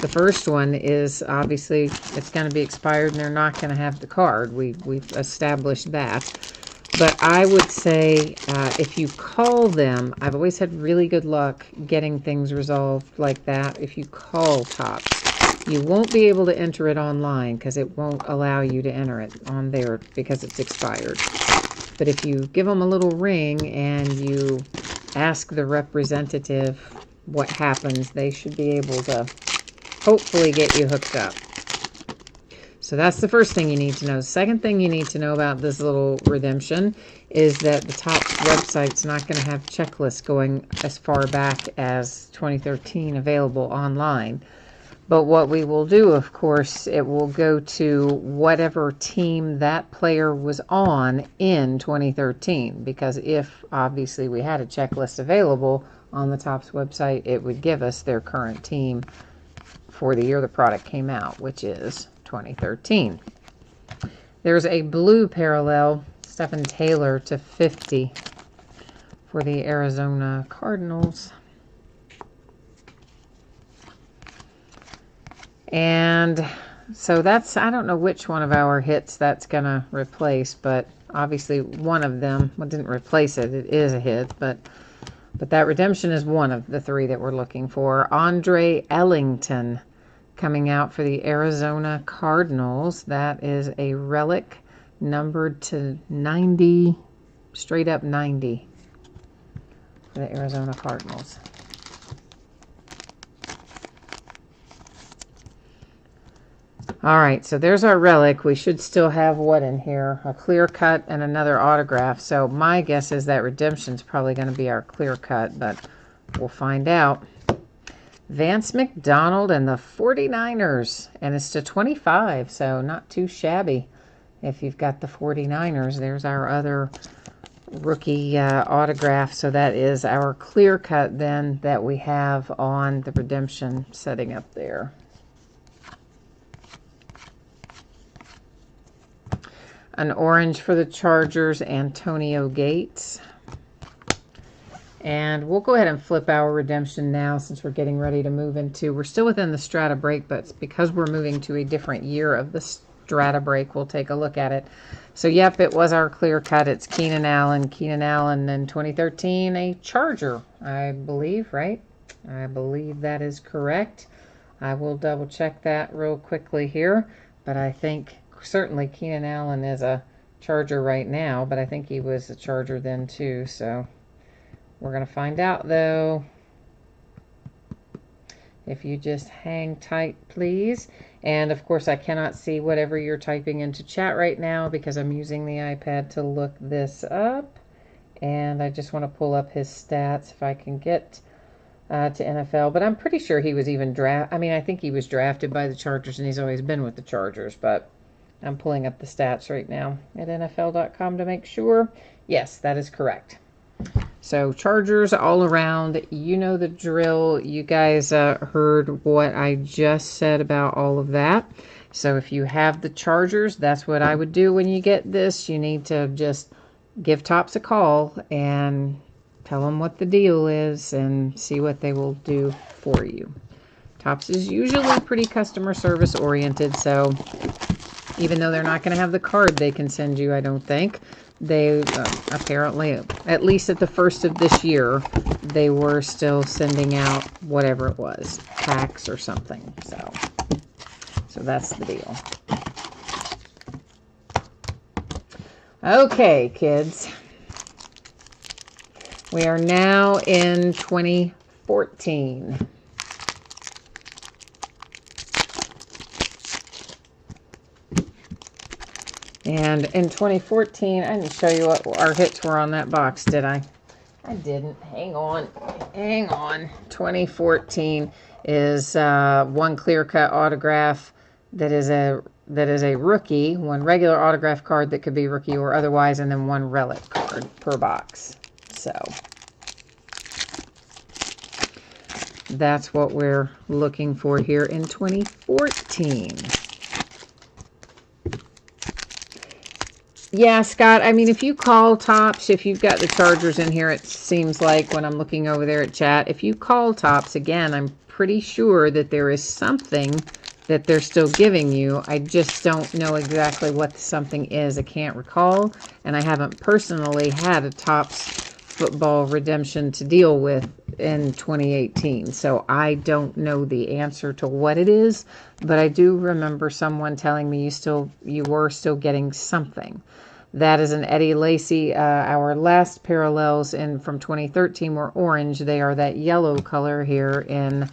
The first one is obviously it's going to be expired and they're not going to have the card. We've established that. But I would say if you call them, I've always had really good luck getting things resolved like that. If you call Topps, you won't be able to enter it online because it won't allow you to enter it on there because it's expired. But if you give them a little ring and you ask the representative what happens, they should be able to hopefully get you hooked up. So that's the first thing you need to know. The second thing you need to know about this little redemption is that the Topps website's not going to have checklists going as far back as 2013 available online. But what we will do, of course, it will go to whatever team that player was on in 2013. Because if, obviously, we had a checklist available on the Topps website, it would give us their current team for the year the product came out, which is 2013. There's a blue parallel, Stephen Taylor to 50 for the Arizona Cardinals. And so that's, I don't know which one of our hits that's going to replace, but obviously one of them, well, didn't replace it. It is a hit, but that redemption is one of the three that we're looking for. Andre Ellington coming out for the Arizona Cardinals. That is a relic numbered to 90, straight up 90 for the Arizona Cardinals. All right, so there's our relic. We should still have what in here? A clear cut and another autograph. So my guess is that redemption's probably going to be our clear cut, but we'll find out. Vance McDonald and the 49ers, and it's to 25, so not too shabby. If you've got the 49ers, there's our other rookie autograph. So that is our clear cut then that we have on the redemption setting up there. An orange for the Chargers, Antonio Gates. And we'll go ahead and flip our redemption now since we're getting ready to move into, we're still within the strata break, but because we're moving to a different year of the strata break, we'll take a look at it. So yep, it was our clear cut. It's Keenan Allen. Keenan Allen in 2013, a Charger, I believe, right? I believe that is correct. I will double check that real quickly here, but I think certainly Keenan Allen is a Charger right now, but I think he was a Charger then too, so we're going to find out though. If you just hang tight, please. And of course, I cannot see whatever you're typing into chat right now because I'm using the iPad to look this up. And I just want to pull up his stats if I can get to NFL. But I'm pretty sure he was even I think he was drafted by the Chargers and he's always been with the Chargers. But I'm pulling up the stats right now at NFL.com to make sure. Yes, that is correct. So Chargers all around, you know the drill. You guys heard what I just said about all of that. So if you have the Chargers, that's what I would do when you get this. You need to just give Topps a call and tell them what the deal is and see what they will do for you. Topps is usually pretty customer service oriented, so even though they're not going to have the card they can send you, I don't think. They apparently, at least at the first of this year, they were still sending out whatever it was, packs or something. So that's the deal. Okay, kids. We are now in 2014. And in 2014, I didn't show you what our hits were on that box, did I? I didn't. Hang on. 2014 is one clear-cut autograph that is a rookie, one regular autograph card that could be rookie or otherwise, and then one relic card per box. So that's what we're looking for here in 2014. Yeah, Scott, I mean, if you call Topps, if you've got the Chargers in here, it seems like when I'm looking over there at chat, if you call Topps, again, I'm pretty sure that there is something that they're still giving you. I just don't know exactly what the something is. I can't recall, and I haven't personally had a Topps football redemption to deal with in 2018, so I don't know the answer to what it is, but I do remember someone telling me you were still getting something. That is an Eddie Lacy. Our last parallels from 2013 were orange. They are that yellow color here in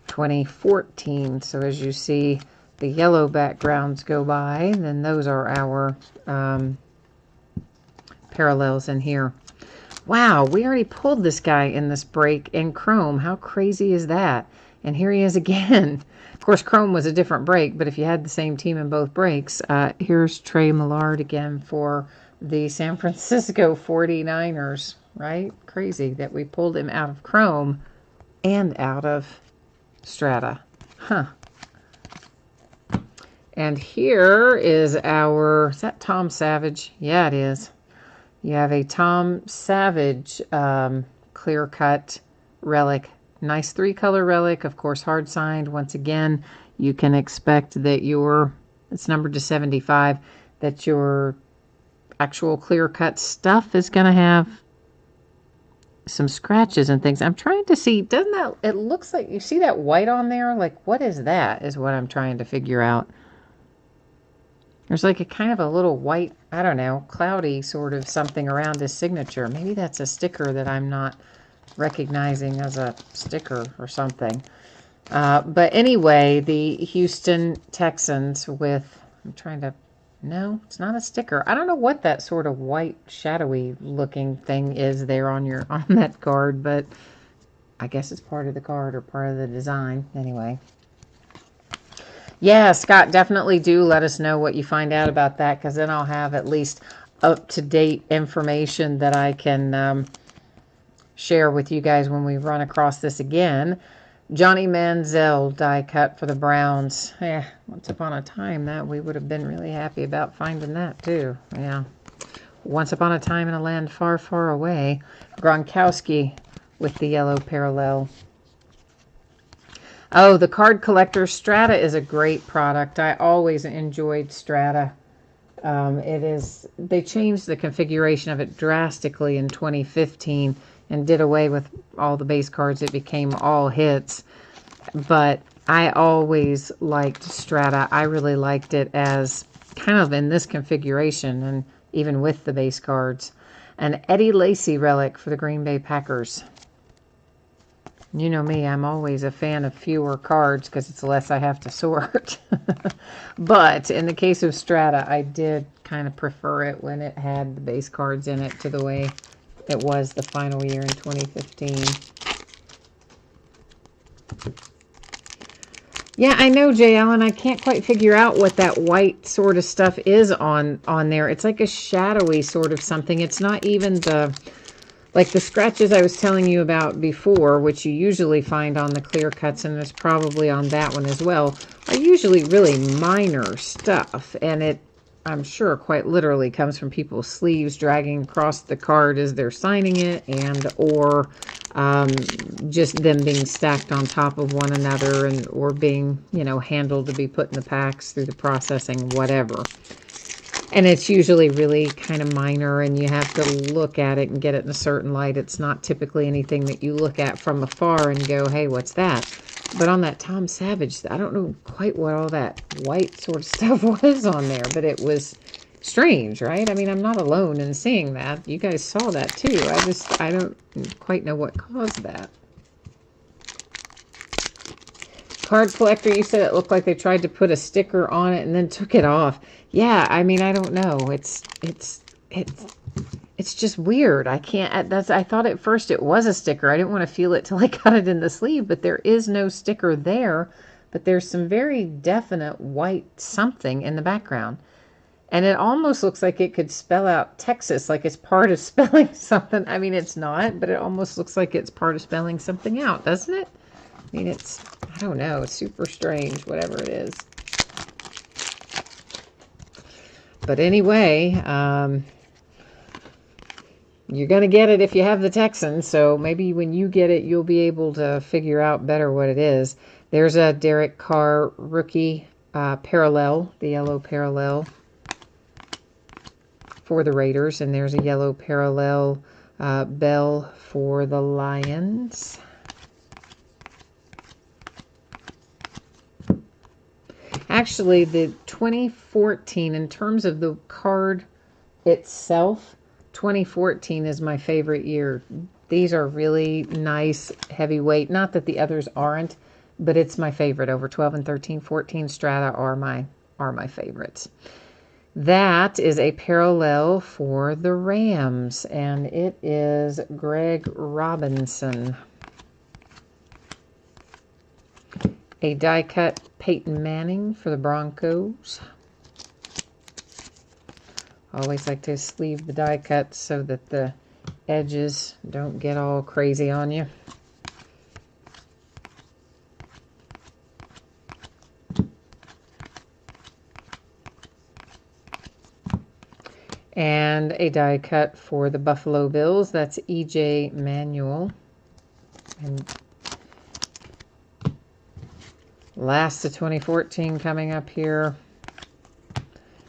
2014. So as you see the yellow backgrounds go by, then those are our parallels in here. Wow, we already pulled this guy in this break in Chrome. How crazy is that? And here he is again. Of course, Chrome was a different break, but if you had the same team in both breaks, here's Trey Millard again for the San Francisco 49ers, right? Crazy that we pulled him out of Chrome and out of Strata. Huh. And here is is that Tom Savage? Yeah, it is. You have a Tom Savage clear-cut relic. Nice three-color relic, of course, hard-signed. Once again, you can expect that it's numbered to 75, that your actual clear cut stuff is going to have some scratches and things. I'm trying to see, doesn't that, it looks like, you see that white on there? Like, what is that, is what I'm trying to figure out. There's like a kind of a little white, I don't know, cloudy sort of something around his signature. Maybe that's a sticker that I'm not recognizing as a sticker or something. But anyway, the Houston Texans with, I'm trying to, no, it's not a sticker. I don't know what that sort of white shadowy looking thing is there on that card, but I guess it's part of the card or part of the design. Anyway. Yeah, Scott, definitely do let us know what you find out about that, because then I'll have at least up-to-date information that I can share with you guys when we run across this again. Johnny Manziel die cut for the Browns. Yeah, once upon a time that we would have been really happy about finding that too. Yeah. Once upon a time in a land far, far away. Gronkowski with the yellow parallel. Oh, the card collector. Strata is a great product. I always enjoyed Strata. They changed the configuration of it drastically in 2015 and did away with all the base cards. It became all hits. But I always liked Strata. I really liked it as kind of in this configuration and even with the base cards. An Eddie Lacy relic for the Green Bay Packers. You know me, I'm always a fan of fewer cards because it's less I have to sort. But in the case of Strata, I did kind of prefer it when it had the base cards in it to the way it was the final year in 2015. Yeah, I know, Jay Allen. I can't quite figure out what that white sort of stuff is on there. It's like a shadowy sort of something. It's not even like the scratches I was telling you about before, which you usually find on the clear cuts, and there's probably on that one as well, are usually really minor stuff. And I'm sure, quite literally comes from people's sleeves dragging across the card as they're signing it, or just them being stacked on top of one another, or being, handled to be put in the packs through the processing, whatever. And it's usually really kind of minor, and you have to look at it and get it in a certain light. It's not typically anything that you look at from afar and go, hey, what's that? But on that Tom Savage, I don't know quite what all that white sort of stuff was on there, but it was strange, right? I mean, I'm not alone in seeing that. You guys saw that too. I don't quite know what caused that. Card collector, you said it looked like they tried to put a sticker on it and then took it off. Yeah, I mean, I don't know. It's just weird. I can't. I thought at first it was a sticker. I didn't want to feel it till I got it in the sleeve, but there is no sticker there. But there's some very definite white something in the background. And it almost looks like it could spell out Texas, like it's part of spelling something. I mean, it's not, but it almost looks like it's part of spelling something out, doesn't it? I mean, I don't know, it's super strange, whatever it is. But anyway, you're going to get it if you have the Texans, so maybe when you get it, you'll be able to figure out better what it is. There's a Derek Carr rookie parallel, the yellow parallel for the Raiders, and there's a yellow parallel Bell for the Lions. Actually, the 2014, in terms of the card itself, 2014 is my favorite year. These are really nice, heavyweight. Not that the others aren't, but it's my favorite. Over 12 and 13, 14 Strata are my favorites. That is a parallel for the Rams, and it is Greg Robinson. A die-cut Peyton Manning for the Broncos. Always like to sleeve the die cut so that the edges don't get all crazy on you. And a die cut for the Buffalo Bills. That's E.J. Manuel. And Last of 2014 coming up here.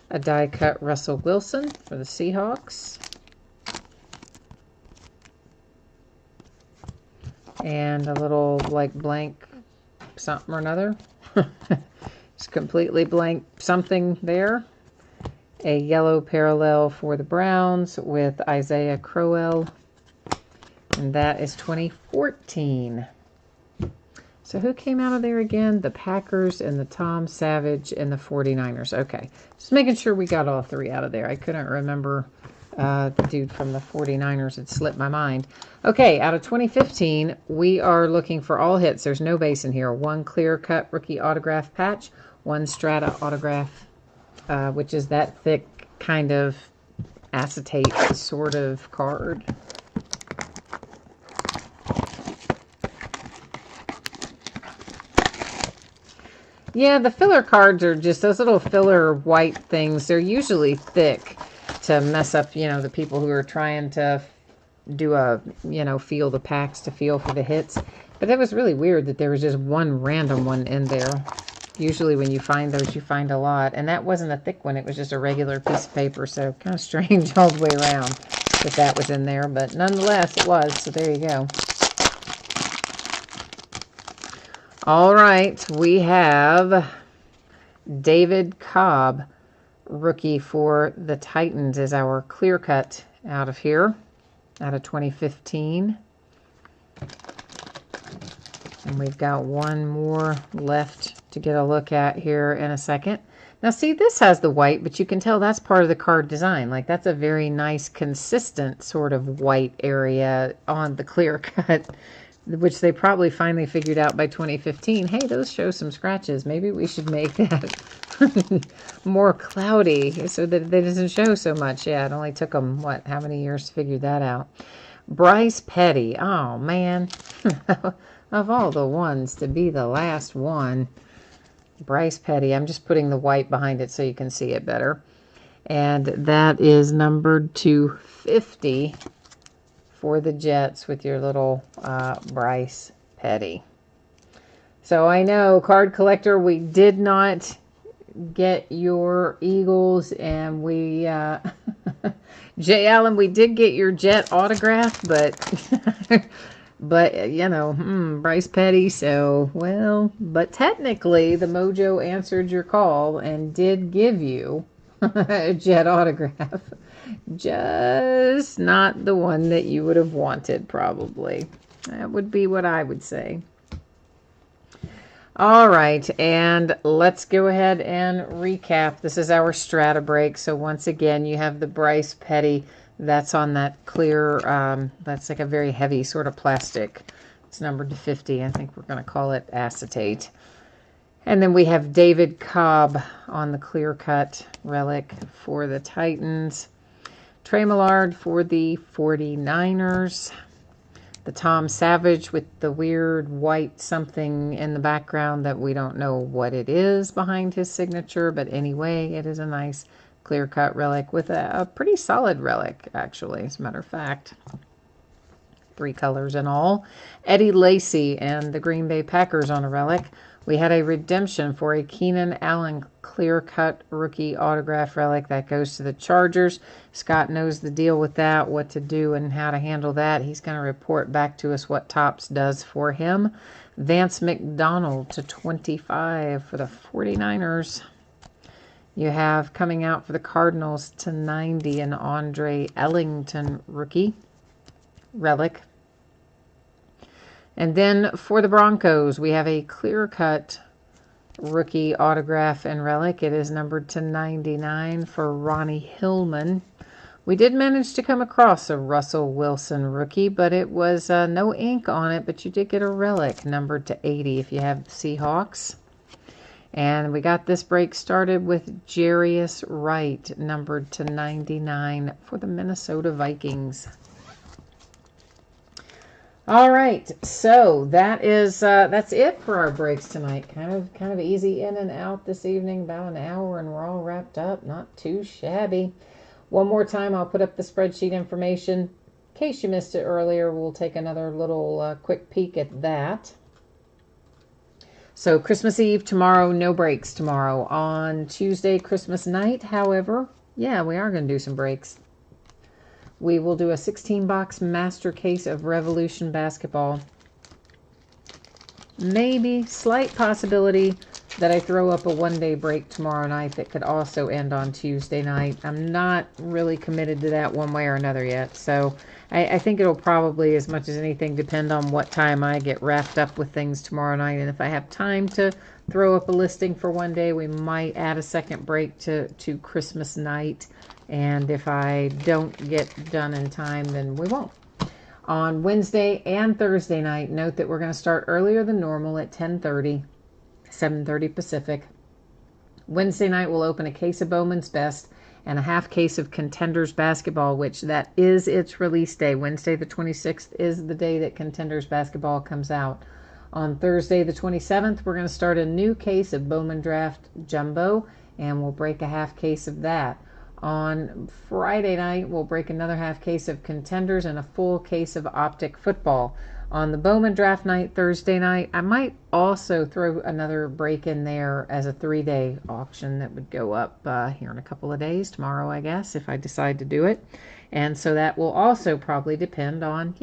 A die cut Russell Wilson for the Seahawks. And a little like blank something or another. It's completely blank something there. A yellow parallel for the Browns with Isaiah Crowell. And that is 2014. So who came out of there again? The Packers and the Tom Savage and the 49ers. Okay. Just making sure we got all three out of there. I couldn't remember the dude from the 49ers. It slipped my mind. Okay, out of 2015, we are looking for all hits. There's no base in here. One clear-cut rookie autograph patch. One strata autograph, which is that thick kind of acetate sort of card. Yeah, the filler cards are just those little filler white things. They're usually thick to mess up, you know, the people who are trying to do a, you know, feel the packs to feel for the hits. But that was really weird that there was just one random one in there. Usually when you find those, you find a lot. And that wasn't a thick one. It was just a regular piece of paper. So kind of strange all the way around that that was in there. But nonetheless, it was. So there you go. All right. We have David Cobb, rookie for the Titans, is our clear cut out of here, out of 2015. And we've got one more left to get a look at here in a second. Now see, this has the white, but you can tell that's part of the card design. Like that's a very nice, consistent sort of white area on the clear cut, which they probably finally figured out by 2015. Hey, those show some scratches. Maybe we should make that more cloudy so that it doesn't show so much. Yeah, it only took them, what, how many years to figure that out? Bryce Petty. Oh, man. Of all the ones to be the last one. Bryce Petty. I'm just putting the white behind it so you can see it better. And that is numbered to 50 for the Jets with your little Bryce Petty. So I know, card collector, we did not get your Eagles, and we, Jay Allen, we did get your Jet autograph, but, but you know, Bryce Petty, so, well, but technically the Mojo answered your call and did give you a Jet autograph. Just not the one that you would have wanted, probably. That would be what I would say. All right, and let's go ahead and recap. This is our strata break. So once again, you have the Bryce Petty. That's on that clear, that's like a very heavy sort of plastic. It's numbered to 50. I think we're going to call it acetate. And then we have David Cobb on the clear cut relic for the Titans. Trey Millard for the 49ers. The Tom Savage with the weird white something in the background that we don't know what it is behind his signature. But anyway, it is a nice clear-cut relic with a pretty solid relic, actually, as a matter of fact. 3 colors in all. Eddie Lacy and the Green Bay Packers on a relic. We had a redemption for a Keenan Allen clear-cut rookie autograph relic that goes to the Chargers. Scott knows the deal with that, what to do and how to handle that. He's going to report back to us what Topps does for him. Vance McDonald to 25 for the 49ers. You have coming out for the Cardinals to 90 an Andre Ellington rookie relic. And then for the Broncos, we have a clear-cut rookie autograph and relic. It is numbered to 99 for Ronnie Hillman. We did manage to come across a Russell Wilson rookie, but it was no ink on it, but you did get a relic numbered to 80 if you have the Seahawks. And we got this break started with Jarius Wright, numbered to 99 for the Minnesota Vikings. All right, so that is that's it for our breaks tonight. Kind of easy in and out this evening, about an hour, and we're all wrapped up. Not too shabby. One more time, I'll put up the spreadsheet information. In case you missed it earlier, we'll take another little quick peek at that. So Christmas Eve tomorrow, no breaks tomorrow. On Tuesday, Christmas night, however, yeah, we are going to do some breaks. We will do a 16-box master case of Revolution basketball. Maybe, slight possibility that I throw up a one-day break tomorrow night that could also end on Tuesday night. I'm not really committed to that one way or another yet. So I think it'll probably, as much as anything, depend on what time I get wrapped up with things tomorrow night. And if I have time to throw up a listing for one day, we might add a second break to Christmas night. And if I don't get done in time, then we won't. On Wednesday and Thursday night, note that we're going to start earlier than normal at 10:30, 7:30 Pacific. Wednesday night, we'll open a case of Bowman's Best and a half case of Contenders Basketball, which that is its release day. Wednesday the 26th is the day that Contenders Basketball comes out. On Thursday the 27th, we're going to start a new case of Bowman Draft Jumbo, and we'll break a half case of that. On Friday night, we'll break another half case of Contenders and a full case of Optic Football. On the Bowman Draft night, Thursday night, I might also throw another break in there as a 3-day auction that would go up here in a couple of days, tomorrow, I guess, if I decide to do it. And so that will also probably depend on,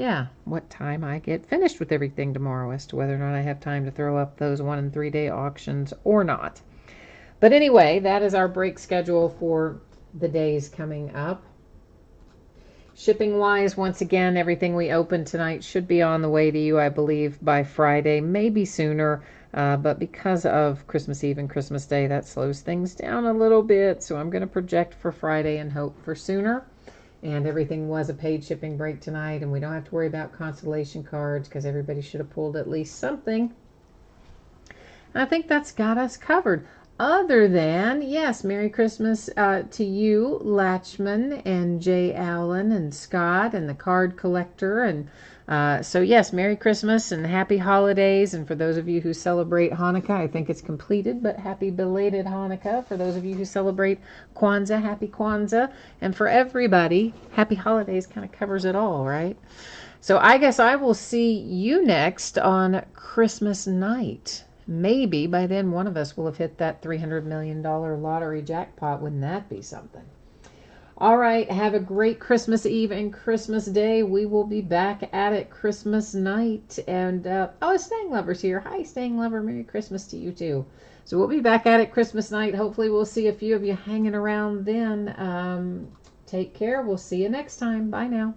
what time I get finished with everything tomorrow as to whether or not I have time to throw up those 1- and 3-day auctions or not. But anyway, that is our break schedule for the days coming up. Shipping wise, once again, everything we open tonight should be on the way to you, I believe, by Friday, maybe sooner. But because of Christmas Eve and Christmas Day, that slows things down a little bit. So I'm going to project for Friday and hope for sooner. And everything was a paid shipping break tonight, and we don't have to worry about consolation cards because everybody should have pulled at least something. And I think that's got us covered. Other than, yes, Merry Christmas to you, Latchman, and Jay Allen, and Scott, and the card collector. And so, yes, Merry Christmas and Happy Holidays. And for those of you who celebrate Hanukkah, I think it's completed, but happy belated Hanukkah. For those of you who celebrate Kwanzaa, happy Kwanzaa. And for everybody, Happy Holidays kind of covers it all, right? So I guess I will see you next on Christmas night. Maybe by then one of us will have hit that $300 million lottery jackpot. Wouldn't that be something? All right. Have a great Christmas Eve and Christmas Day. We will be back at it Christmas night. And, Staying Lover's here. Hi, Staying Lover. Merry Christmas to you, too. So we'll be back at it Christmas night. Hopefully we'll see a few of you hanging around then. Take care. We'll see you next time. Bye now.